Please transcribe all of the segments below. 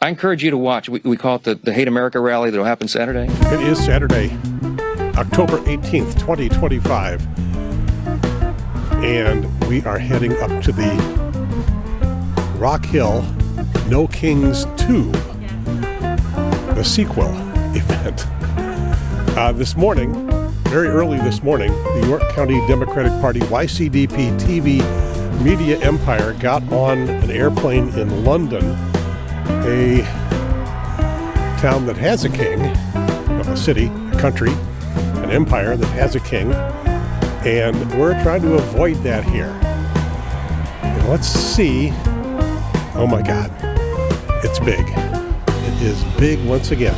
I encourage you to watch. We call it the Hate America rally that'll happen Saturday. It is Saturday, October 18th, 2025. And we are heading up to the Rock Hill No Kings 2, the sequel event. This morning, very early this morning, the York County Democratic Party YCDP TV media empire got on an airplane in London, a town that has a king, a city, a country, an empire that has a king, and we're trying to avoid that here. And let's see. Oh my God, it's big. It is big once again.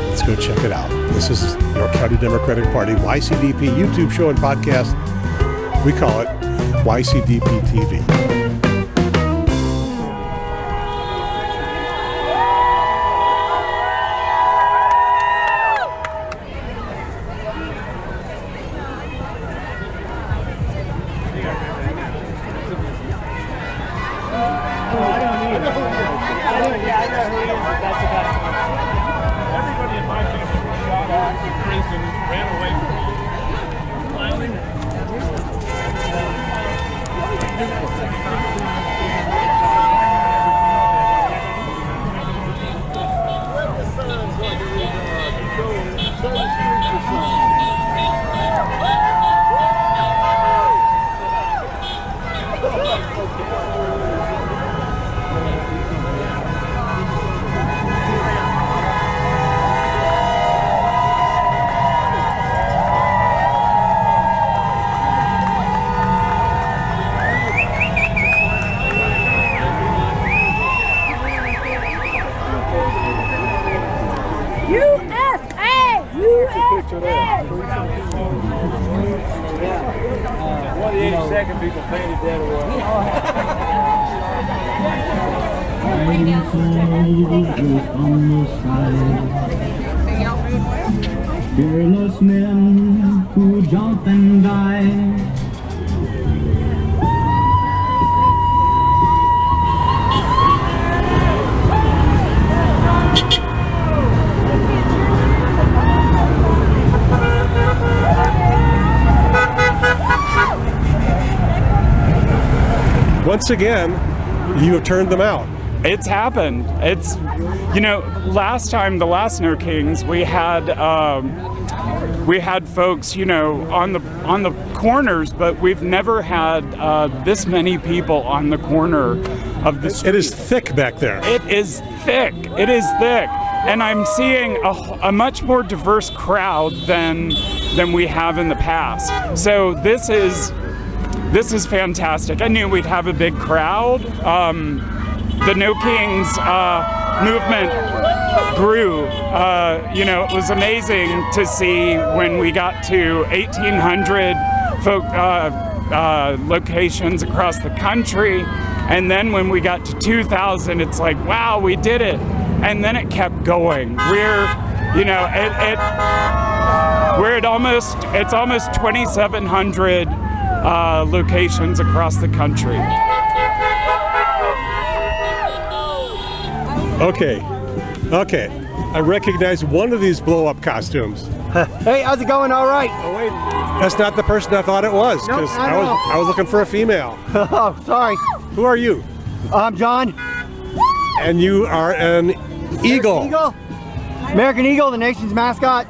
Let's go check it out. This is York County Democratic Party YCDP YouTube show and podcast. We call it YCDP TV. Everybody in my family was shot at and ran away from me. One of the 82nd people painted that away. Fearless men who jump and die. Once again, you have turned them out. It's happened. It's, last time, the last No Kings, we had folks, on the corners, but we've never had this many people on the corner of the street. It is thick back there. It is thick. It is thick, and I'm seeing a much more diverse crowd than we have in the past. So this is fantastic. I knew we'd have a big crowd. The No Kings movement grew. It was amazing to see when we got to 1,800 locations across the country. And then when we got to 2,000, it's like, wow, we did it. And then it kept going. It's almost 2,700 locations across the country. Okay. I recognize one of these blow-up costumes. Hey, how's it going? All right. Oh wait, that's not the person I thought it was. Nope, Because I was looking for a female. Oh, sorry. Who are you? I'm John. And you are an eagle. American Eagle, the nation's mascot.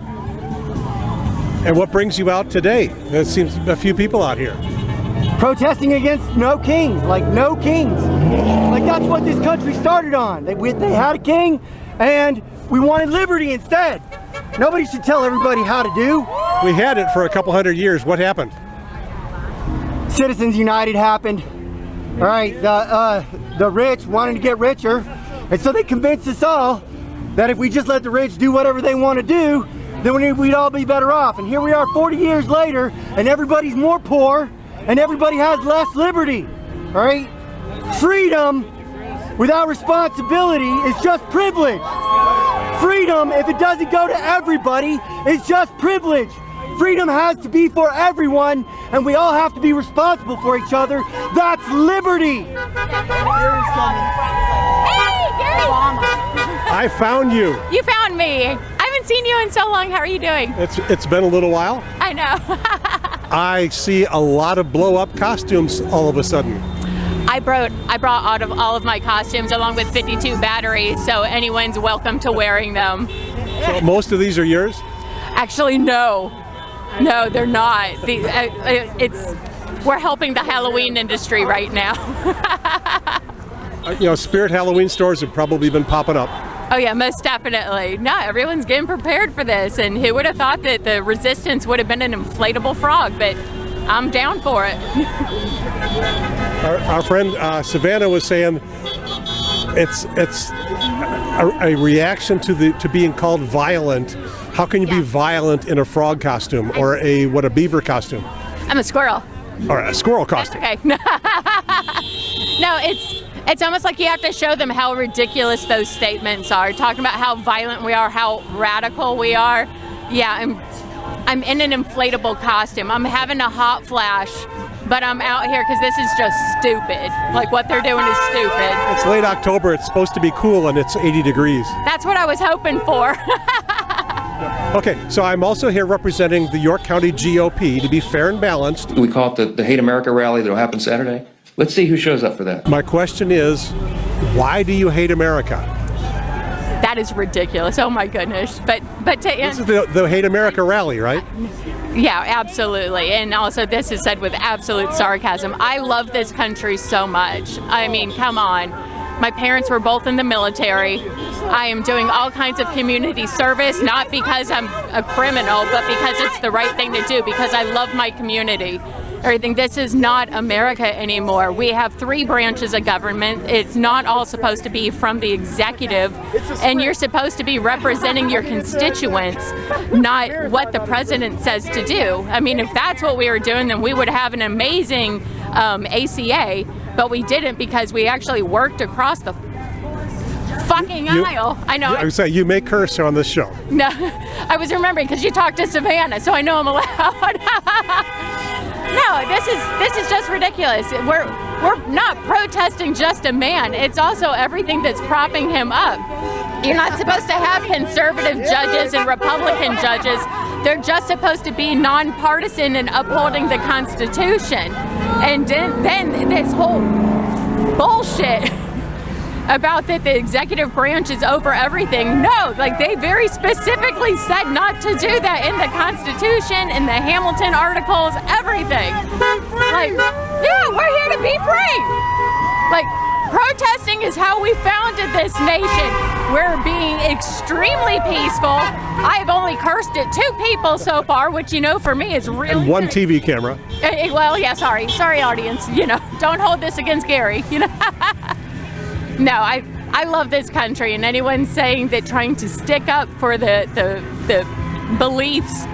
And what brings you out today? There seems a few people out here. Protesting against no kings, like no kings. Like that's what this country started on. They had a king and we wanted liberty instead. Nobody should tell everybody how to do. We had it for a couple hundred years. What happened? Citizens United happened. All right, the rich wanted to get richer. And so they convinced us all that if we just let the rich do whatever they want to do, then we'd all be better off. And here we are 40 years later, and everybody's more poor, and everybody has less liberty, all right? Freedom without responsibility is just privilege. Freedom, if it doesn't go to everybody, is just privilege. Freedom has to be for everyone, and we all have to be responsible for each other. That's liberty. Hey, Gary! I found you. You found me. I haven't seen you in so long. How are you doing? It's been a little while. I know. I see a lot of blow-up costumes all of a sudden. I brought out of all of my costumes along with 52 batteries, so anyone's welcome to wearing them. So most of these are yours? Actually, no, they're not. We're helping the Halloween industry right now. Spirit Halloween stores have probably been popping up. Oh yeah, most definitely. No, everyone's getting prepared for this, and who would have thought that the resistance would have been an inflatable frog, but I'm down for it. Our friend Savannah was saying it's a reaction to being called violent. How can you be violent in a frog costume or a beaver costume? I'm a squirrel. Or a squirrel costume. Okay. No, it's almost like you have to show them how ridiculous those statements are. Talking about how violent we are, how radical we are. Yeah, I'm in an inflatable costume. I'm having a hot flash, but I'm out here because this is just stupid. Like, what they're doing is stupid. It's late October. It's supposed to be cool, and it's 80 degrees. That's what I was hoping for. Okay, so I'm also here representing the York County GOP, to be fair and balanced. We call it the Hate America rally that'll happen Saturday. Let's see who shows up for that. My question is, why do you hate America? That is ridiculous. Oh my goodness. But to This is the Hate America rally, right? Yeah, absolutely. And also this is said with absolute sarcasm. I love this country so much. I mean, come on. My parents were both in the military. I am doing all kinds of community service, not because I'm a criminal, but because it's the right thing to do, because I love my community. Everything. This is not America anymore. We have 3 branches of government. It's not all supposed to be from the executive, and you're supposed to be representing your constituents, not what the president says to do. I mean, if that's what we were doing, then we would have an amazing ACA, but we didn't because we actually worked across the fucking aisle. I know. I would say you may curse on this show. No, I was remembering because you talked to Savannah, so I know I'm allowed. No, this is just ridiculous. We're not protesting just a man. It's also everything that's propping him up. You're not supposed to have conservative judges and Republican judges. They're just supposed to be nonpartisan and upholding the Constitution. And then this whole bullshit about that the executive branch is over everything. No, like they very specifically said not to do that in the Constitution, in the Hamilton articles, everything. Like, yeah, we're here to be free. Like, protesting is how we founded this nation. We're being extremely peaceful. I've only cursed at 2 people so far, which, for me is really And 1 TV camera. Well, yeah, sorry audience, don't hold this against Gary, No, I love this country, and anyone saying that trying to stick up for the beliefs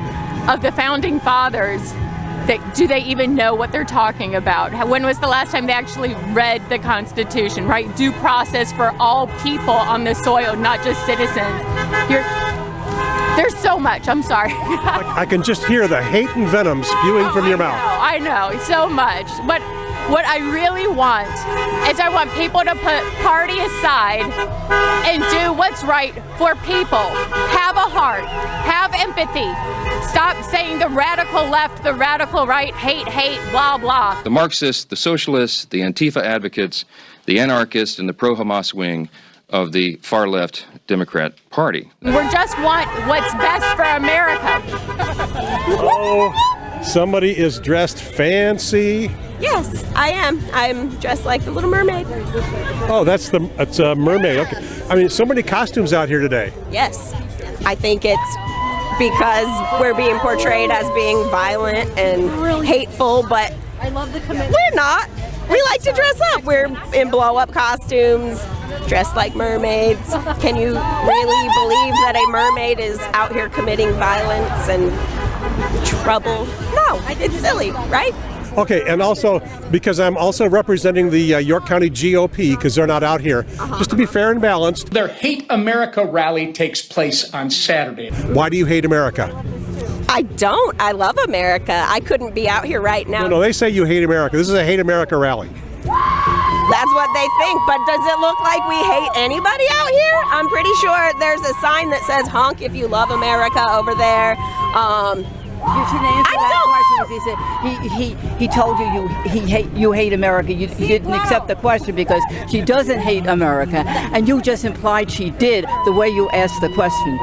of the founding fathers, do they even know what they're talking about? When was the last time they actually read the Constitution, right? Due process for all people on the soil, not just citizens. There's so much, I'm sorry. I can just hear the hate and venom spewing from your mouth. I know, so much. But what I really want is I want people to put party aside and do what's right for people. Have a heart, have empathy. Stop saying the radical left, the radical right, hate, blah, blah. The Marxists, the socialists, the Antifa advocates, the anarchists, and the pro-Hamas wing of the far-left Democrat Party. We just want what's best for America. Oh, somebody is dressed fancy. Yes, I am. I'm dressed like the Little Mermaid. Oh, that's a mermaid. Okay. I mean, so many costumes out here today. Yes, I think it's because we're being portrayed as being violent and hateful, but I love the commitment. We're not. We like to dress up. We're in blow-up costumes, dressed like mermaids. Can you really believe that a mermaid is out here committing violence and trouble? No, it's silly, right? Okay, and also, because I'm also representing the York County GOP, because they're not out here, just to be fair and balanced. Their Hate America rally takes place on Saturday. Why do you hate America? I don't. I love America. I couldn't be out here right now. No, they say you hate America. This is a Hate America rally. That's what they think, but does it look like we hate anybody out here? I'm pretty sure there's a sign that says honk if you love America over there. You shouldn't answer that question. He told you hate America. You didn't accept the question because she doesn't hate America, and you just implied she did the way you asked the question.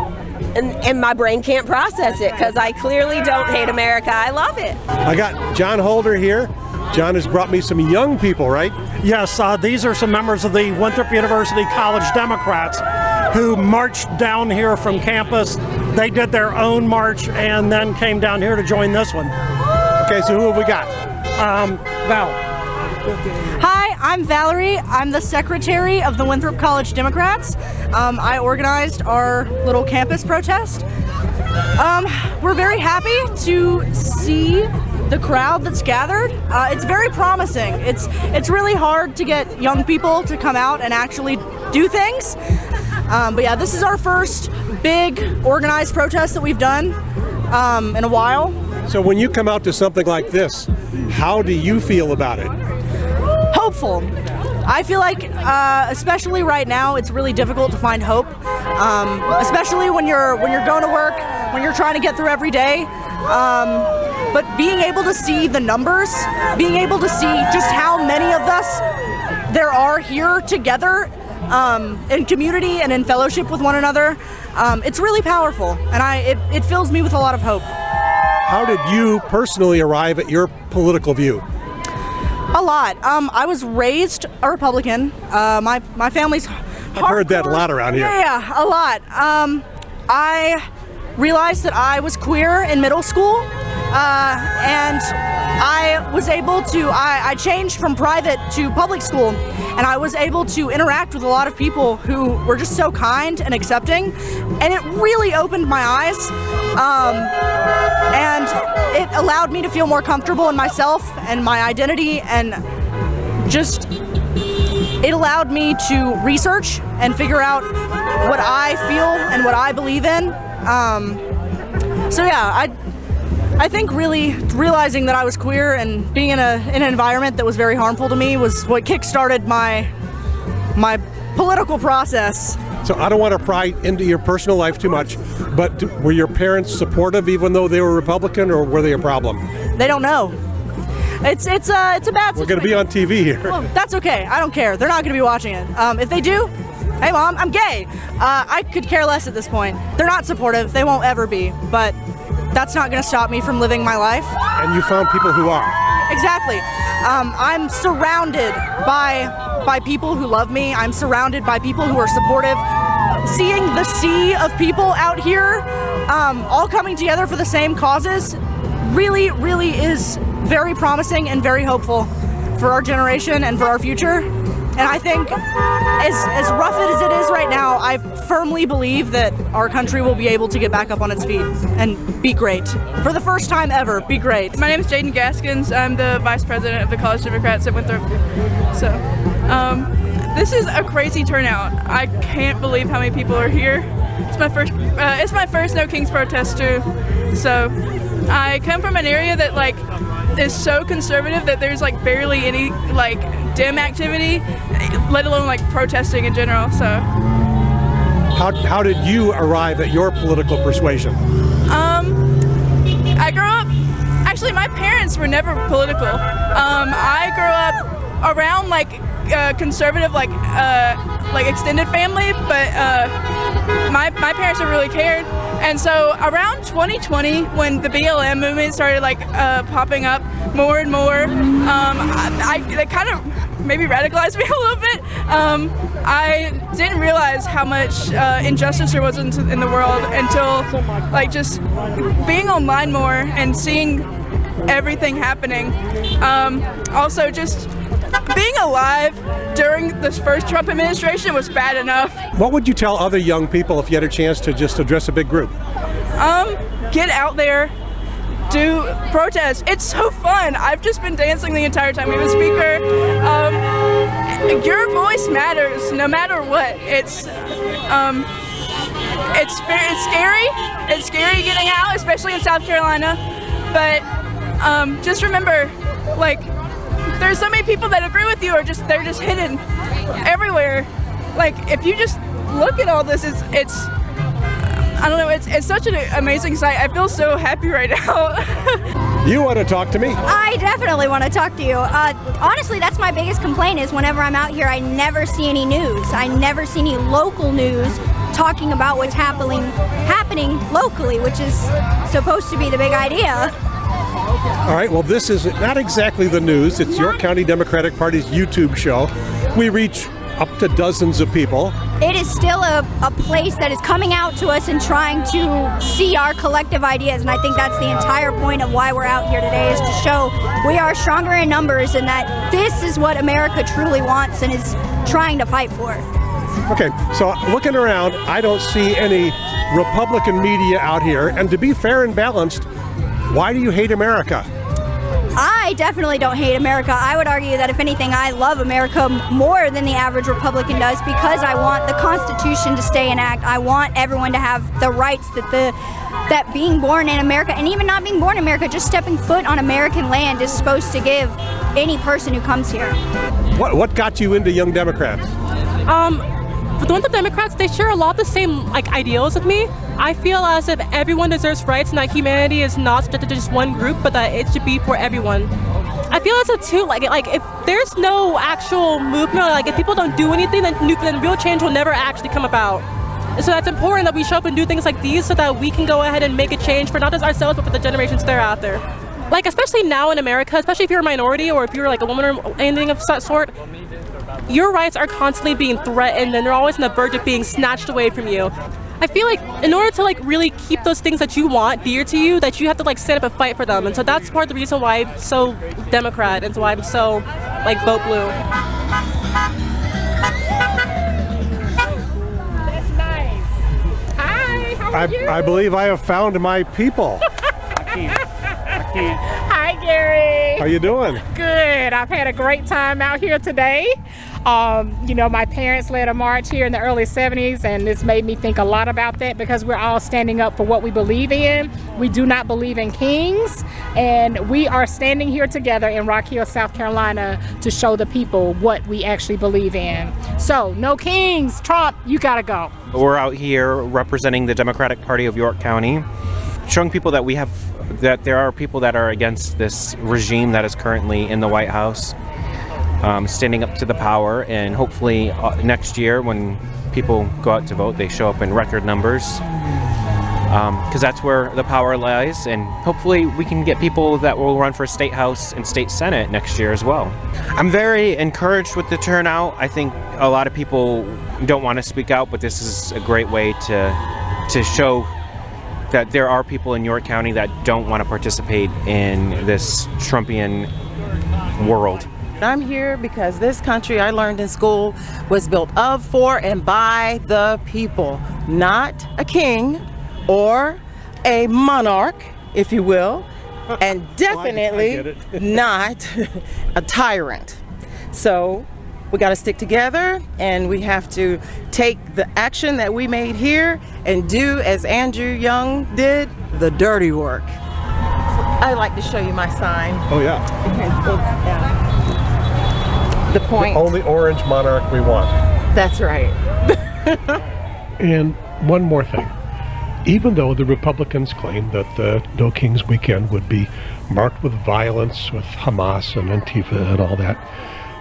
And my brain can't process it because I clearly don't hate America. I love it. I got John Holder here. John has brought me some young people, right? Yes, these are some members of the Winthrop University College Democrats who marched down here from campus. They did their own march and then came down here to join this one. Okay, so who have we got? Val. Hi, I'm Valerie. I'm the secretary of the Winthrop College Democrats. I organized our little campus protest. We're very happy to see the crowd that's gathered. It's very promising. It's really hard to get young people to come out and actually do things. But yeah, this is our first big organized protest that we've done in a while. So when you come out to something like this, how do you feel about it? Hopeful. I feel like, especially right now, it's really difficult to find hope, especially when you're going to work, when you're trying to get through every day. But being able to see the numbers, being able to see just how many of us there are here together in community and in fellowship with one another, it's really powerful, and it fills me with a lot of hope. How did you personally arrive at your political view? A lot. I was raised a Republican. My family's I've heard that a lot around here. Yeah, a lot. I realized that I was queer in middle school, and I was able to, I changed from private to public school, and I was able to interact with a lot of people who were just so kind and accepting, and it really opened my eyes, and it allowed me to feel more comfortable in myself and my identity, and just, it allowed me to research and figure out what I feel and what I believe in. So yeah, I think really realizing that I was queer and being in an environment that was very harmful to me was what kick-started my political process. So I don't want to pry into your personal life too much, but were your parents supportive even though they were Republican, or were they a problem? They don't know. It's a bad situation. We're going to be on TV here. Well, that's okay. I don't care. They're not going to be watching it. If they do, hey Mom, I'm gay. I could care less at this point. They're not supportive. They won't ever be. But that's not going to stop me from living my life. And you found people who are. Exactly. I'm surrounded by people who love me. I'm surrounded by people who are supportive. Seeing the sea of people out here all coming together for the same causes really, really is very promising and very hopeful for our generation and for our future. And I think as rough as it is right now, I firmly believe that our country will be able to get back up on its feet and be great. For the first time ever, be great. My name is Jaden Gaskins. I'm the vice president of the College Democrats at Winthrop. So, this is a crazy turnout. I can't believe how many people are here. It's my first No Kings protest too. So, I come from an area that is so conservative that there's barely any Dem activity, let alone protesting in general. So, how did you arrive at your political persuasion? I grew up. Actually, my parents were never political. I grew up around conservative, extended family, but my parents never really cared. And so around 2020, when the BLM movement started popping up more and more, that kind of maybe radicalized me a little bit. I didn't realize how much injustice there was in the world until just being online more and seeing everything happening. Also just being alive during this first Trump administration was bad enough. What would you tell other young people if you had a chance to just address a big group? Get out there, do protest. It's so fun. I've just been dancing the entire time. We have a speaker. Your voice matters no matter what. It's scary. It's scary getting out, especially in South Carolina. But just remember, there's so many people that agree with you, or they're just hidden everywhere. Like, if you just look at all this, it's I don't know, it's such an amazing sight. I feel so happy right now. You want to talk to me? I definitely want to talk to you. Honestly, that's my biggest complaint is whenever I'm out here, I never see any news. I never see any local news talking about what's happening locally, which is supposed to be the big idea. All right, well, this is not exactly the news. It's York County Democratic Party's YouTube show. We reach up to dozens of people. It is still a place that is coming out to us and trying to see our collective ideas, and I think that's the entire point of why we're out here today, is to show we are stronger in numbers and that this is what America truly wants and is trying to fight for. Okay, so looking around, I don't see any Republican media out here, and to be fair and balanced, why do you hate America? I definitely don't hate America. I would argue that if anything, I love America more than the average Republican does, because I want the Constitution to stay in act. I want everyone to have the rights that being born in America, and even not being born in America, just stepping foot on American land is supposed to give any person who comes here. What got you into Young Democrats? For the ones of Democrats, they share a lot of the same ideals with me. I feel as if everyone deserves rights and that humanity is not subjected to just one group, but that it should be for everyone. I feel as if too, like if there's no actual movement, like if people don't do anything, then real change will never actually come about. And so that's important that we show up and do things like these so that we can go ahead and make a change for not just ourselves, but for the generations thereafter. Like, especially now in America, especially if you're a minority or if you're like a woman or anything of that sort, your rights are constantly being threatened and they're always on the verge of being snatched away from you. I feel like in order to really keep those things that you want dear to you, that you have to stand up and fight for them. And so that's part of the reason why I'm so Democrat and why I'm so vote blue. That's nice. Hi, how are you? I believe I have found my people. Hi, Gary. How you doing? Good. I've had a great time out here today. My parents led a march here in the early 70s, and this made me think a lot about that, because we're all standing up for what we believe in. We do not believe in kings, and we are standing here together in Rock Hill, South Carolina, to show the people what we actually believe in. So, no kings. Trump, you gotta go. We're out here representing the Democratic Party of York County, showing people that that there are people that are against this regime that is currently in the White House, standing up to the power, and hopefully next year when people go out to vote, they show up in record numbers, because that's where the power lies, and hopefully we can get people that will run for state house and state senate next year as well. I'm very encouraged with the turnout. I think a lot of people don't want to speak out, but this is a great way to show that there are people in York County that don't want to participate in this Trumpian world. I'm here because this country, I learned in school, was built of, for, and by the people. Not a king or a monarch, if you will, and definitely not a tyrant. So we got to stick together, and we have to take the action that we made here and do, as Andrew Young did, the dirty work. I'd like to show you my sign. Oh, yeah. The point. The only orange monarch we want. That's right. And one more thing. Even though the Republicans claim that the No Kings weekend would be marked with violence, with Hamas and Antifa and all that,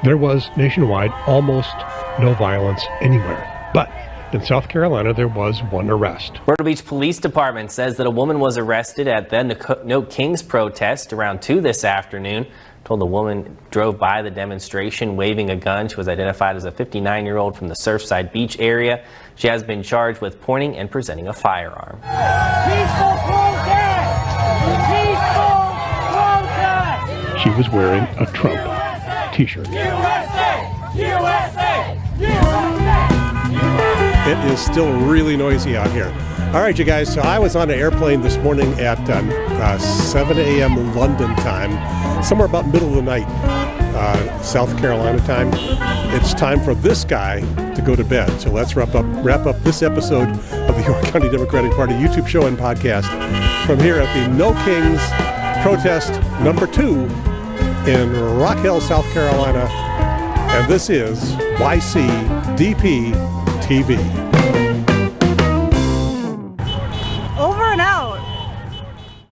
there was nationwide almost no violence anywhere. But in South Carolina, there was one arrest. Myrtle Beach Police Department says that a woman was arrested at the No Kings protest around 2 this afternoon. Told the woman drove by the demonstration waving a gun. She was identified as a 59-year-old from the Surfside Beach area. She has been charged with pointing and presenting a firearm. Peaceful protest! Peaceful protest! She was wearing a Trump t-shirt. USA! USA! USA! It is still really noisy out here. All right, you guys, so I was on an airplane this morning at 7 a.m. London time, somewhere about middle of the night, South Carolina time. It's time for this guy to go to bed. So let's wrap up this episode of the York County Democratic Party YouTube show and podcast from here at the No Kings protest number 2 in Rock Hill, South Carolina, and this is YCDP TV.